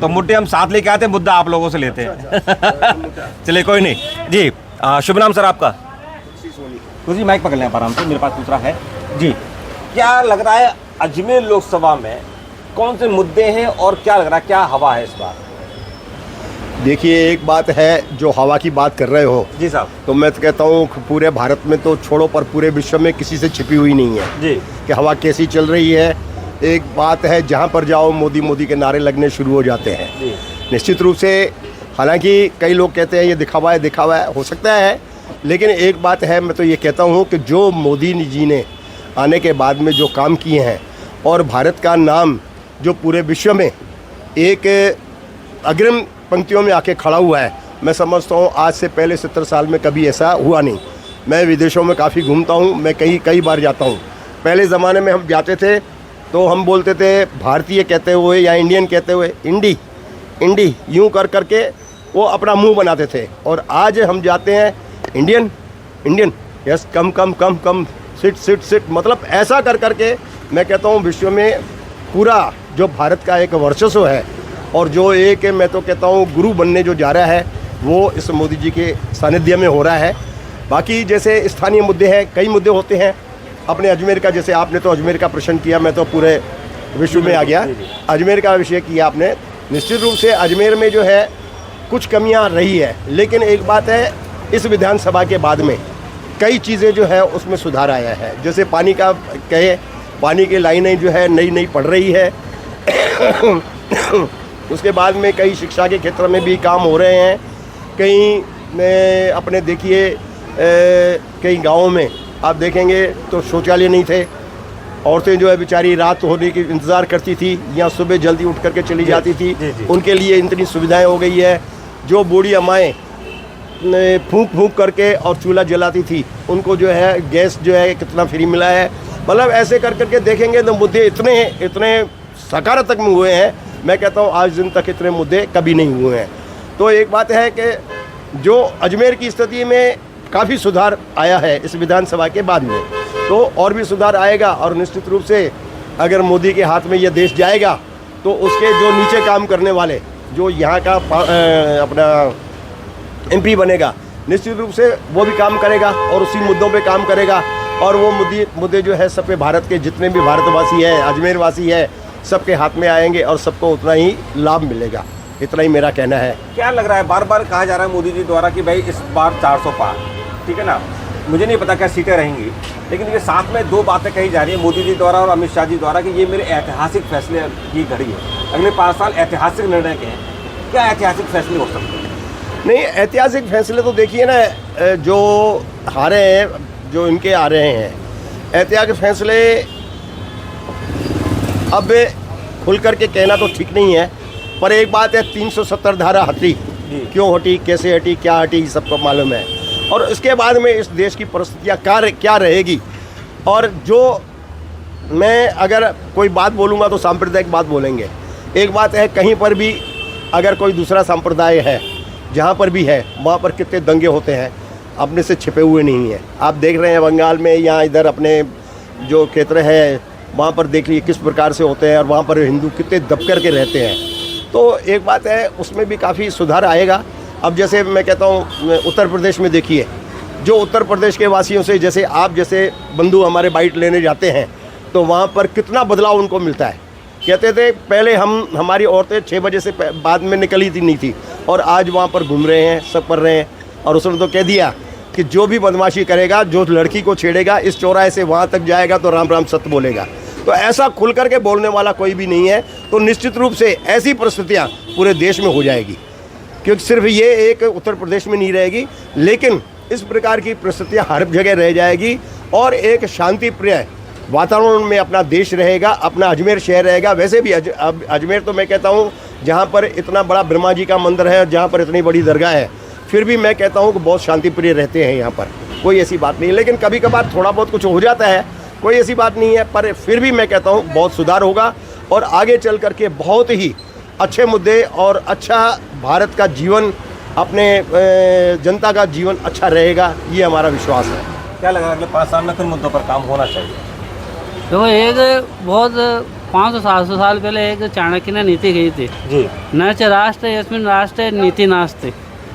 A: तो मुद्दे हम साथ लेके आते हैं, मुद्दा आप लोगों से लेते हैं। चलिए कोई नहीं जी। शुभ नाम सर आपका? कुछ माइक पकड़ लें आप आराम से, मेरे पास दूसरा है जी। क्या लग रहा है अजमेर लोकसभा में कौन से मुद्दे हैं और क्या लग रहा है, क्या हवा है इस बार?
G: देखिए, एक बात है, जो हवा की बात कर रहे हो
A: जी साहब,
G: तो मैं तो कहता हूँ पूरे भारत में तो छोड़ो, पर पूरे विश्व में किसी से छिपी हुई नहीं है
A: जी
G: कि हवा कैसी चल रही है। एक बात है, जहाँ पर जाओ मोदी मोदी के नारे लगने शुरू हो जाते हैं। निश्चित रूप से हालांकि कई लोग कहते हैं ये दिखावा है, हो सकता है, लेकिन एक बात है, मैं तो ये कहता हूँ कि जो मोदी जी ने आने के बाद में जो काम किए हैं और भारत का नाम जो पूरे विश्व में एक अग्रिम पंक्तियों में आके खड़ा हुआ है, मैं समझता हूँ आज से पहले 70 साल में कभी ऐसा हुआ नहीं। मैं विदेशों में काफ़ी घूमता हूँ, मैं कई बार जाता हूँ। पहले ज़माने में हम जाते थे तो हम बोलते थे भारतीय कहते हुए या इंडियन कहते हुए इंडी यूँ कर करके वो अपना मुंह बनाते थे, और आज हम जाते हैं इंडियन यस कम सिट, मतलब ऐसा कर करके मैं कहता हूँ विश्व में पूरा जो भारत का एक वर्चस्व है और जो एक मैं तो कहता हूँ गुरु बनने जो जा रहा है वो इस मोदी जी के सानिध्य में हो रहा है। बाकी जैसे स्थानीय मुद्दे हैं, कई मुद्दे होते हैं अपने अजमेर का, जैसे आपने तो अजमेर का प्रश्न किया, मैं तो पूरे विश्व में आ गया। अजमेर का विषय किया आपने, निश्चित रूप से अजमेर में जो है कुछ कमियां रही है, लेकिन एक बात है, इस विधानसभा के बाद में कई चीज़ें जो है उसमें सुधार आया है। जैसे पानी का कहे, पानी की लाइनें जो है नई पड़ रही है उसके बाद में कई शिक्षा के क्षेत्र में भी काम हो रहे हैं। कहीं अपने देखिए कई गाँवों में आप देखेंगे तो शौचालय नहीं थे, औरतें जो है बेचारी रात होने की इंतज़ार करती थी या सुबह जल्दी उठ करके चली जाती थी। उनके लिए इतनी सुविधाएं हो गई है। जो बूढ़ी अम्माएँ फूंक करके और चूल्हा जलाती थी, उनको जो है गैस जो है कितना फ्री मिला है। मतलब ऐसे कर करके देखेंगे तो मुद्दे इतने सकारात्मक में हुए हैं, मैं कहता हूँ आज दिन तक इतने मुद्दे कभी नहीं हुए हैं। तो एक बात है कि जो अजमेर की स्थिति में काफ़ी सुधार आया है इस विधानसभा के बाद में, तो और भी सुधार आएगा। और निश्चित रूप से अगर मोदी के हाथ में यह देश जाएगा तो उसके जो नीचे काम करने वाले, जो यहाँ का अपना MP बनेगा, निश्चित रूप से वो भी काम करेगा और उसी मुद्दों पे काम करेगा। और वो मुद्दे जो है सब पे भारत के जितने भी भारतवासी हैं, अजमेर वासी है, सबके हाथ में आएंगे और सबको उतना ही लाभ मिलेगा। इतना ही मेरा कहना है।
A: क्या लग रहा है, बार बार कहा जा रहा है मोदी जी द्वारा कि भाई इस बार 400 पार, ठीक है ना, मुझे नहीं पता क्या सीटें रहेंगी, लेकिन ये साथ में दो बातें कही जा रही है मोदी जी द्वारा और अमित शाह जी द्वारा कि ये मेरे ऐतिहासिक फैसले की घड़ी है, अगले 5 साल ऐतिहासिक निर्णय के हैं। क्या ऐतिहासिक फैसले हो सकते हैं?
G: नहीं, ऐतिहासिक फैसले तो देखिए ना, जो हारे हैं, जो इनके आ रहे हैं ऐतिहासिक फैसले, अब खुल करके कहना तो ठीक नहीं है, पर एक बात है, 370 धारा हटी, क्यों हटी, कैसे हटी, क्या हटी, सबको मालूम है। और इसके बाद में इस देश की परिस्थितियाँ क्या रहेगी। और जो मैं अगर कोई बात बोलूँगा तो सांप्रदायिक बात बोलेंगे। एक बात है, कहीं पर भी अगर कोई दूसरा संप्रदाय है, जहाँ पर भी है, वहाँ पर कितने दंगे होते हैं, अपने से छिपे हुए नहीं हैं। आप देख रहे हैं बंगाल में या इधर अपने जो क्षेत्र है वहाँ पर देख लीजिए किस प्रकार से होते हैं, और वहाँ पर हिंदू कितने दब कर के रहते हैं। तो एक बात है, उसमें भी काफ़ी सुधार आएगा। अब जैसे मैं कहता हूँ उत्तर प्रदेश में देखिए, जो उत्तर प्रदेश के वासियों से, जैसे आप जैसे बंधु हमारे बाइट लेने जाते हैं तो वहाँ पर कितना बदलाव उनको मिलता है। कहते थे पहले हमारी औरतें 6 बजे से बाद में निकली नहीं थी, और आज वहाँ पर घूम रहे हैं, सब कर रहे हैं। और उसने तो कह दिया कि जो भी बदमाशी करेगा, जो लड़की को छेड़ेगा, इस चौराहे से वहाँ तक जाएगा तो राम राम सत्य बोलेगा। तो ऐसा खुल करके बोलने वाला कोई भी नहीं है। तो निश्चित रूप से ऐसी परिस्थितियाँ पूरे देश में हो जाएगी, क्योंकि सिर्फ ये एक उत्तर प्रदेश में नहीं रहेगी, लेकिन इस प्रकार की परिस्थितियाँ हर जगह रह जाएगी और एक शांति प्रिय वातावरण में अपना देश रहेगा, अपना अजमेर शहर रहेगा। वैसे भी अजमेर तो मैं कहता हूँ, जहाँ पर इतना बड़ा ब्रह्मा जी का मंदिर है, जहाँ पर इतनी बड़ी दरगाह है, फिर भी मैं कहता हूँ कि बहुत शांति प्रिय रहते हैं यहाँ पर, कोई ऐसी बात नहीं। लेकिन कभी कभार थोड़ा बहुत कुछ हो जाता है, कोई ऐसी बात नहीं है, पर फिर भी मैं कहता हूँ बहुत सुधार होगा और आगे चल करके बहुत ही अच्छे मुद्दे और अच्छा भारत का जीवन, अपने जनता का जीवन अच्छा रहेगा, ये हमारा विश्वास है।
A: क्या लगा अगले 5 साल में किन मुद्दों पर काम होना चाहिए?
F: देखो, एक बहुत 500-700 साल पहले एक चाणक्य ने नीति गई थी
A: जी,
F: न च राष्ट्र यस्मिन् राष्ट्रे नीति नास्ति।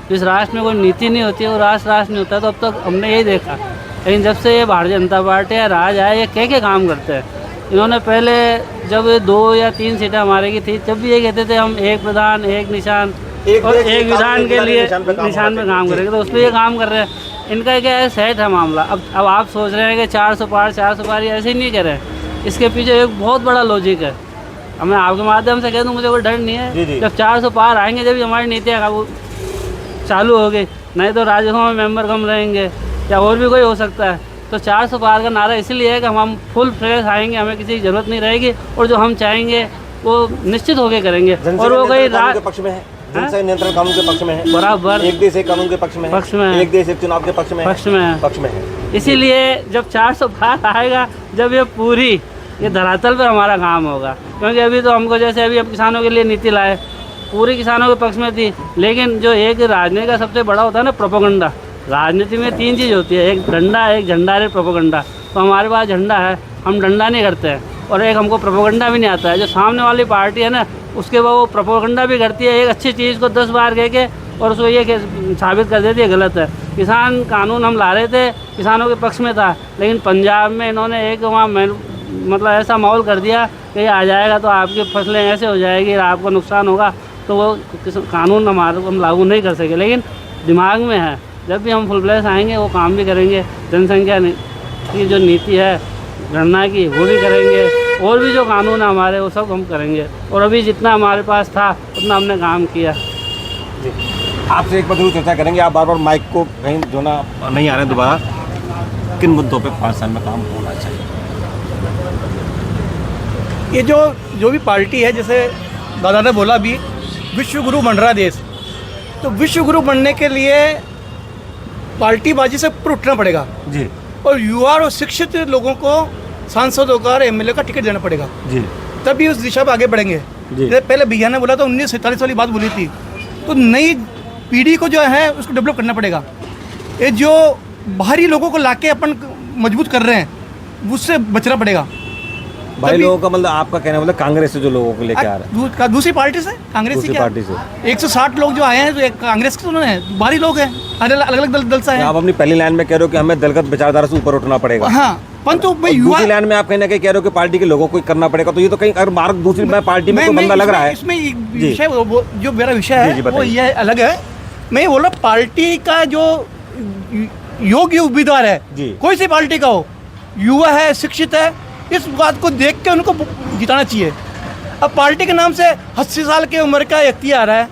F: जिस राष्ट्र में कोई नीति नहीं होती है वो राष्ट्र नहीं होता। तो अब तक हमने यही देखा, लेकिन जब से ये भारतीय जनता पार्टी या राज आया, ये क्या काम करते हैं। इन्होंने पहले जब 2 या 3 सीटें हमारे की थी, जब भी ये कहते थे हम एक प्रधान एक निशान और एक विधान के लिए निशान पे काम करेंगे, तो उस पर ये काम कर रहे हैं। इनका क्या है, सेट है मामला। अब आप सोच रहे हैं कि 400 पार ये ऐसे ही नहीं कह रहे हैं। इसके पीछे एक बहुत बड़ा लॉजिक है। अब मैं आपके माध्यम से कह दूँ, मुझे कोई डर नहीं है। जब 400 पार आएंगे जब हमारी नीतियाँ का वो चालू हो गई, नहीं तो राज्यसभा में मेंबर कम रहेंगे या और भी कोई हो सकता है। तो 400 पार का नारा इसलिए है कि हम फुल फ्रेश आएंगे, हमें किसी की जरूरत नहीं रहेगी और जो हम चाहेंगे वो निश्चित होके करेंगे। और वो कहीं
A: के पक्ष में है, जनता नियंत्रण कानून के पक्ष में है,
F: बराबर
A: एक देश एक कानून के पक्ष में है, एक देश एक चुनाव के पक्ष में है।
F: इसीलिए जब 400 पार आएगा, जब ये पूरी ये धरातल पर हमारा काम होगा। क्योंकि अभी तो हमको जैसे अभी अब किसानों के लिए नीति लाए, पूरी किसानों के पक्ष में थी, लेकिन जो एक राजनीति का सबसे बड़ा होता है ना प्रोपेगेंडा, राजनीति में 3 चीज़ होती है, एक डंडा, एक झंडा, एक प्रोपेगेंडा। तो हमारे पास झंडा है, हम डंडा नहीं करते हैं, और एक हमको प्रोपेगेंडा भी नहीं आता है। जो सामने वाली पार्टी है ना, उसके बाद वो प्रोपेगेंडा भी करती है, एक अच्छी चीज़ को 10 बार कह के और उसको ये साबित कर देती है गलत है। किसान कानून हम ला रहे थे, किसानों के पक्ष में था, लेकिन पंजाब में इन्होंने एक वहाँ मतलब ऐसा माहौल कर दिया कि ये आ जाएगा तो आपकी फसलें ऐसे हो जाएगी, आपको नुकसान होगा, तो वो कानून हम लागू नहीं कर सके। लेकिन दिमाग में है, जब भी हम फुल फ्लैश आएंगे वो काम भी करेंगे, जनसंख्या की जो नीति है गणना की वो भी करेंगे, और भी जो कानून है हमारे वो सब हम करेंगे। और अभी जितना हमारे पास था उतना हमने काम किया।
A: आपसे एक बार जरूर चर्चा करेंगे, आप बार बार माइक को कहीं जो ना नहीं आ रहे दोबारा, किन मुद्दों पे 5 साल में काम होना चाहिए?
E: ये जो भी पार्टी है, जैसे दादा ने बोला भी विश्व गुरु बन रहा देश, तो विश्व गुरु बनने के लिए पार्टीबाजी से ऊपर उठना पड़ेगा
A: जी,
E: और युवा और शिक्षित लोगों को सांसदों का और एमएलए का टिकट देना पड़ेगा
A: जी,
E: तभी उस दिशा में आगे बढ़ेंगे। जैसे पहले भैया ने बोला तो 1947 वाली बात बोली थी, तो नई पीढ़ी को जो है उसको डेवलप करना पड़ेगा। ये जो बाहरी लोगों को लाके अपन मजबूत कर रहे हैं उससे बचना पड़ेगा।
A: भाई लोगों का मतलब आपका कहना मतलब कांग्रेस से जो लोगों को लेके आ रहे हैं,
E: दूसरी पार्टी से, कांग्रेस से क्या?
A: पार्टी से
E: 160 लोग जो आए हैं तो कांग्रेस के उन्होंने बाहरी लोग हैं, अलग अलग दल से हैं।
A: आप अपनी पहली लाइन में कह रहे हो कि हमें दलगत विचारधारा से ऊपर उठना पड़ेगा।
E: हाँ, परंतु
A: दूसरी लाइन में आप कहीं ना कहीं कह रहे हो कि पार्टी के लोगों को करना पड़ेगा, तो ये तो कहीं अगर मार्ग दूसरी पार्टी में कोई बंदा लग रहा है।
E: इसमें विषय जो मेरा विषय है वो ये अलग है। मैं ये बोल रहा पार्टी का जो योग्य उम्मीदवार है, कोई सी पार्टी का हो, युवा है, शिक्षित है, इस बात को देख के उनको जिताना चाहिए। अब पार्टी के नाम से 80 साल की उम्र का व्यक्ति आ रहा है,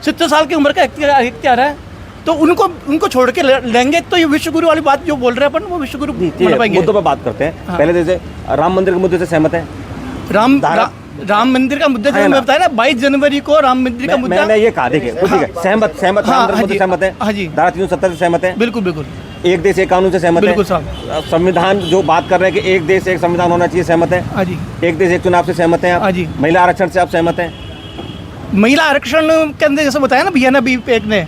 E: 70 साल की उम्र का व्यक्ति आ रहा है, तो उनको छोड़ के लेंगे तो ये विश्व गुरु वाली बात जो बोल रहे हैं अपन, वो विश्व गुरु बन पाएंगे।
A: मुद्दों पर बात करते हैं। पहले जैसे राम मंदिर के मुद्दे से सहमत है?
E: राम मंदिर का मुद्दा जो मैं बताया ना, 22 जनवरी को राम मंदिर का मुद्दा,
A: मैंने ये कहा, देखिए सहमत सहमत है, धारा 370 से सहमत है,
E: बिल्कुल बिल्कुल,
A: एक देश एक कानून से सहमत है, संविधान जो बात कर रहे हैं कि एक देश एक संविधान होना चाहिए, सहमत है, एक देश एक चुनाव से सहमत है आप, महिला आरक्षण से आप सहमत हैं?
E: महिला आरक्षण के अंदर जैसे बताया ना भैया ने एक ने,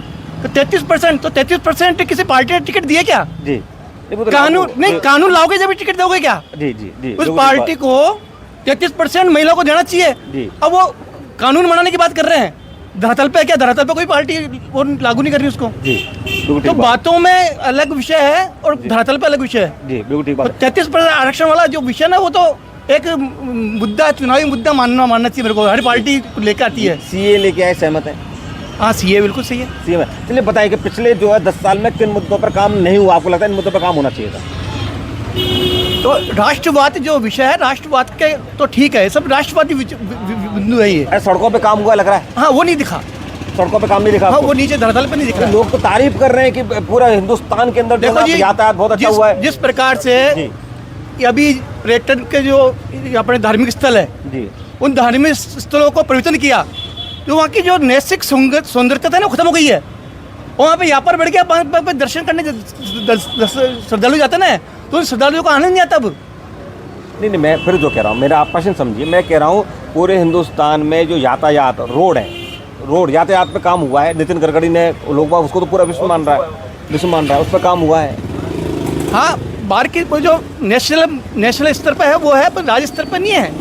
E: तो 33%, तो 33% किसी पार्टी ने टिकट दिए क्या?
A: जी,
E: कानून नहीं, कानून लाओगे जब टिकट दोगे क्या?
A: जी जी जी,
E: उस पार्टी को 33% महिलाओं को देना चाहिए। अब वो कानून बनाने की बात कर रहे हैं, धरातल पे क्या? धरातल पे कोई पार्टी वो लागू नहीं कर रही उसको जी। तो बातों में अलग विषय है और धरातल पे अलग विषय है जी। 33% आरक्षण वाला जो विषय ना, वो तो एक मुद्दा, चुनावी मुद्दा मानना चाहिए मेरे को, हर पार्टी लेकर आती है।
A: सीए लेके आए, सहमत है?
E: हाँ, सीए बिल्कुल सही है, सीए में।
A: चलिए बताइए कि पिछले जो है 10 साल में किन मुद्दों पर काम नहीं हुआ, आपको लगता है इन मुद्दों पर काम होना चाहिए था?
E: तो राष्ट्रवाद जो विषय है, राष्ट्रवाद के तो ठीक है, सब राष्ट्रवादी बिंदु है ये।
A: सड़कों पे काम हुआ लग रहा है?
E: हाँ, वो नहीं दिखा,
A: सड़कों पे काम नहीं दिखा।
E: हाँ, वो नीचे धरातल पे नहीं दिख रहा।
A: लोग तो तारीफ कर रहे हैं कि पूरा हिंदुस्तान के अंदर देखो जी, यातायात बहुत अच्छा हुआ है।
E: जिस प्रकार से अभी पर्यटन के जो अपने धार्मिक स्थल है जी, उन धार्मिक स्थलों को परिवर्तन किया, तो वहाँ की जो नैतिक सौंदर्यता है ना, खत्म हो गई है। वहाँ पे यहाँ पर बढ़ गया, वहाँ पे दर्शन करने श्रद्धालु जाते ना, तो श्रद्धालुओं का आनंद नहीं आता। अब
A: नहीं, मैं फिर जो कह रहा हूँ, मेरा आप प्रश्न समझिए, मैं कह रहा हूँ पूरे हिंदुस्तान में जो यातायात रोड है, रोड यातायात पे काम हुआ है। नितिन गडकरी ने, लोग उसको तो पूरा विश्व मान रहा है, उस पर काम हुआ है।
E: हाँ, बाहर की जो नेशनल स्तर पर है वो है, पर राज्य स्तर पर नहीं है।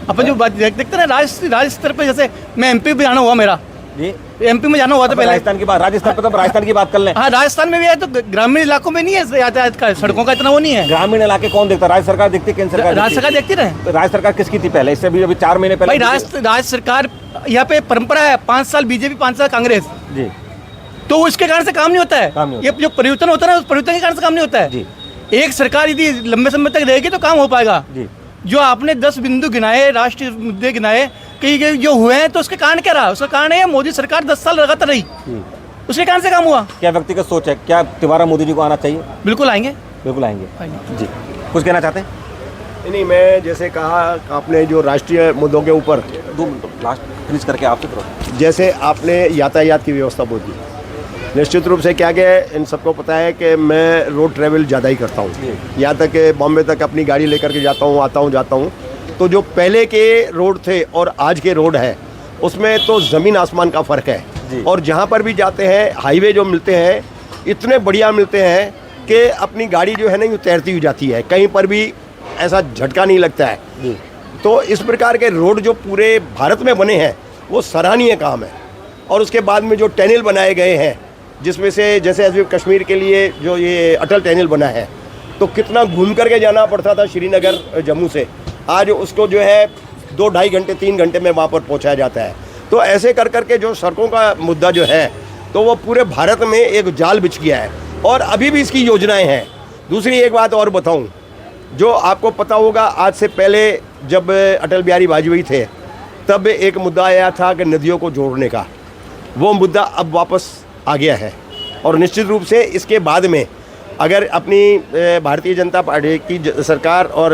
E: अपन जो बात देखते हैं राज्य स्तर पर, जैसे मैं एमपी भी जाना हुआ मेरा जी, एमपी में जाना हुआ था पहले।
A: राजस्थान की बात, राजस्थान पे तो राजस्थान की बात कर लें।
E: हाँ, राजस्थान में भी है, तो ग्रामीण इलाकों में नहीं है यातायात का, सड़कों का इतना वो नहीं है।
A: ग्रामीण इलाके कौन देखता? राज्य सरकार देखती है, केंद्र सरकार?
E: राज्य सरकार देखती रहे।
A: तो राज्य सरकार किसकी थी पहले? इससे भी अभी 4 महीने पहले
E: राज्य सरकार, यहाँ पे परंपरा है 5 साल बीजेपी, 5 साल कांग्रेस जी, तो उसके कारण से काम नहीं होता है। ये जो परिवर्तन होता है ना, उस परिवर्तन के कारण से काम नहीं होता है जी। एक सरकार यदि लंबे समय तक रहेगी तो काम हो पाएगा जी। जो आपने 10 बिंदु गिनाए, राष्ट्रीय मुद्दे गिनाए कि ये जो हुए हैं, तो उसके कारण क्या रहा? उसका कारण है मोदी सरकार 10 साल लगातार रही, उसके कारण से काम हुआ।
A: क्या व्यक्तिगत सोच है, क्या दोबारा मोदी जी को आना चाहिए?
E: बिल्कुल आएंगे।
A: बिल्कुल आएंगे जी। कुछ कहना चाहते हैं?
G: नहीं, मैं जैसे कहा आपने जो राष्ट्रीय मुद्दों के ऊपर
A: 2 मिनट लास्ट फिनिश करके आपसे करो।
G: जैसे आपने यातायात की व्यवस्था बोली, निश्चित रूप से क्या क्या इन सबको पता है कि मैं रोड ट्रैवल ज़्यादा ही करता हूँ, यहाँ तक कि बॉम्बे तक अपनी गाड़ी लेकर के जाता हूँ, आता हूँ जाता हूँ। तो जो पहले के रोड थे और आज के रोड है, उसमें तो ज़मीन आसमान का फ़र्क है। और जहाँ पर भी जाते हैं हाईवे जो मिलते हैं इतने बढ़िया मिलते हैं कि अपनी गाड़ी जो है ना यूँ तैरती हुई जाती है, कहीं पर भी ऐसा झटका नहीं लगता है। तो इस प्रकार के रोड जो पूरे भारत में बने हैं वो सराहनीय काम है। और उसके बाद में जो टनल बनाए गए हैं, जिसमें से जैसे अभी कश्मीर के लिए जो ये अटल टनल बना है, तो कितना घूम करके जाना पड़ता था श्रीनगर जम्मू से, आज उसको जो है 2-2.5 घंटे 3 घंटे में वहाँ पर पहुँचाया जाता है। तो ऐसे कर करके जो सड़कों का मुद्दा जो है तो वो पूरे भारत में एक जाल बिछ गया है और अभी भी इसकी योजनाएं हैं। दूसरी एक बात और बताऊं, जो आपको पता होगा, आज से पहले जब अटल बिहारी वाजपेयी थे तब एक मुद्दा आया था कि नदियों को जोड़ने का, वो मुद्दा अब वापस आ गया है। और निश्चित रूप से इसके बाद में अगर अपनी भारतीय जनता पार्टी की सरकार और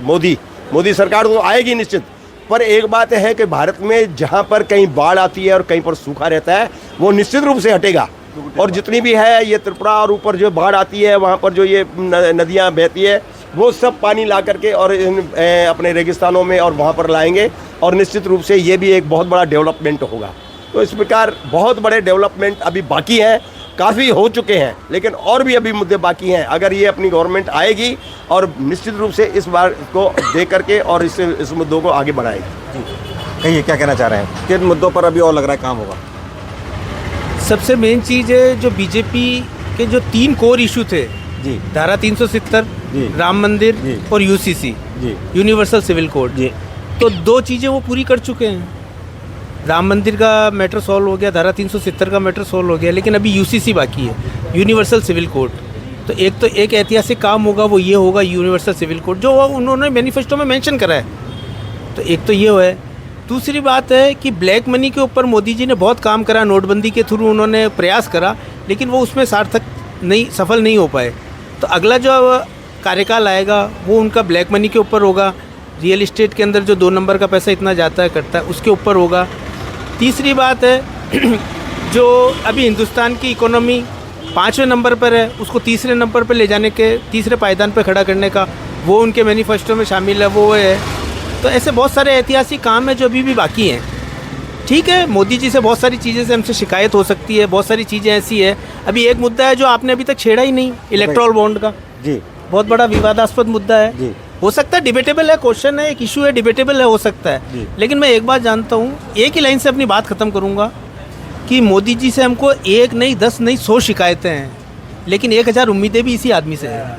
G: मोदी सरकार तो आएगी निश्चित, पर एक बात है कि भारत में जहाँ पर कहीं बाढ़ आती है और कहीं पर सूखा रहता है वो निश्चित रूप से हटेगा। और जितनी भी है ये त्रिपुरा और ऊपर जो बाढ़ आती है वहाँ पर जो ये नदियाँ बहती है वो सब पानी ला करके और अपने रेगिस्तानों में और वहाँ पर लाएंगे और निश्चित रूप से ये भी एक बहुत बड़ा डेवलपमेंट होगा। तो इस प्रकार बहुत बड़े डेवलपमेंट अभी बाकी हैं, काफ़ी हो चुके हैं, लेकिन और भी अभी मुद्दे बाकी हैं। अगर ये अपनी गवर्नमेंट आएगी और निश्चित रूप से इस बार को देख करके और इस मुद्दों को आगे बढ़ाएगी।
A: कहिए क्या कहना चाह रहे हैं, किन मुद्दों पर अभी और लग रहा है काम होगा?
B: सबसे मेन चीज़ है जो बीजेपी के जो 3 कोर इशू थे
A: जी,
B: धारा 370,
A: जी,
B: राम मंदिर
A: जी,
B: और यूसीसी,
A: जी,
B: यूनिवर्सल सिविल कोड
A: जी,
B: तो 2 चीज़ें वो पूरी कर चुके हैं। राम मंदिर का मैटर सॉल्व हो गया, धारा 370 का मैटर सॉल्व हो गया, लेकिन अभी यूसीसी बाकी है, यूनिवर्सल सिविल कोड। तो एक ऐतिहासिक काम होगा, वो ये होगा यूनिवर्सल सिविल कोड जो उन्होंने मैनिफेस्टो में मेंशन करा है। तो एक तो ये है। दूसरी बात है कि ब्लैक मनी के ऊपर मोदी जी ने बहुत काम करा, नोटबंदी के थ्रू उन्होंने प्रयास करा, लेकिन वो उसमें सफल नहीं हो पाए। तो अगला जो कार्यकाल आएगा वो उनका ब्लैक मनी के ऊपर होगा, रियल इस्टेट के अंदर जो 2 नंबर का पैसा इतना जाता है करता है उसके ऊपर होगा। तीसरी बात है जो अभी हिंदुस्तान की इकोनॉमी 5वें नंबर पर है, उसको 3रे नंबर पर ले जाने के, 3रे पायदान पर खड़ा करने का वो उनके मैनिफेस्टो में शामिल है, वो है। तो ऐसे बहुत सारे ऐतिहासिक काम हैं जो अभी भी बाकी हैं। ठीक है, मोदी जी से बहुत सारी चीज़ें से हमसे शिकायत हो सकती है, बहुत सारी चीज़ें ऐसी है। अभी एक मुद्दा है जो आपने अभी तक छेड़ा ही नहीं, इलेक्टोरल बॉन्ड का
A: जी,
B: बहुत बड़ा विवादास्पद मुद्दा है
A: जी।
B: हो सकता है डिबेटेबल है, क्वेश्चन है, एक इशू है, डिबेटेबल है, हो सकता है। लेकिन मैं एक बात जानता हूँ, एक ही लाइन से अपनी बात ख़त्म करूँगा कि मोदी जी से हमको 1 नहीं 10 नहीं 100 शिकायतें हैं, लेकिन 1000 उम्मीदें भी इसी आदमी से हैं।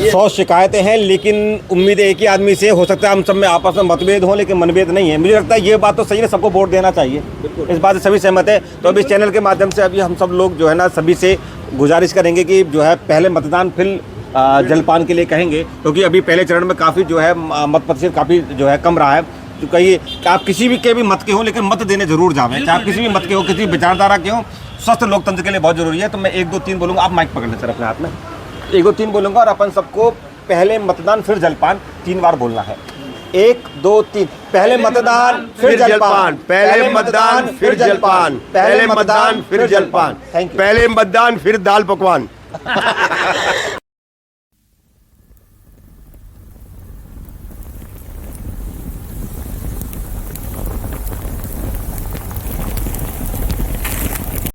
A: 100 शिकायतें हैं लेकिन उम्मीद एक ही आदमी से। हो सकता है हम सब में आपस में मतभेद हो लेकिन मनभेद नहीं है। मुझे लगता है ये बात तो सही है, सबको वोट देना चाहिए, इस बात से सभी सहमत है। तो अभी इस चैनल के माध्यम से अभी हम सब लोग जो है ना सभी से गुजारिश करेंगे कि जो है पहले मतदान फिर जलपान के लिए कहेंगे, क्योंकि अभी पहले चरण में काफ़ी जो है मत प्रतिशत काफ़ी जो है कम रहा है। तो कहिए कि आप किसी भी के भी मत के हो लेकिन मत देने जरूर जावें, चाहे आप किसी भी मत के हो, किसी विचारधारा के हो। स्वस्थ लोकतंत्र के लिए बहुत जरूरी है। तो मैं 1 2 3 बोलूँगा, आप माइक पकड़ लें सर अपने हाथ में। 1 2 3 बोलूँगा और अपन सबको पहले मतदान फिर जलपान 3 बार बोलना है। 1 2 3। पहले मतदान फिर जलपान,
G: पहले मतदान फिर जलपान, पहले मतदान फिर जलपान, पहले मतदान फिर दाल पकवान।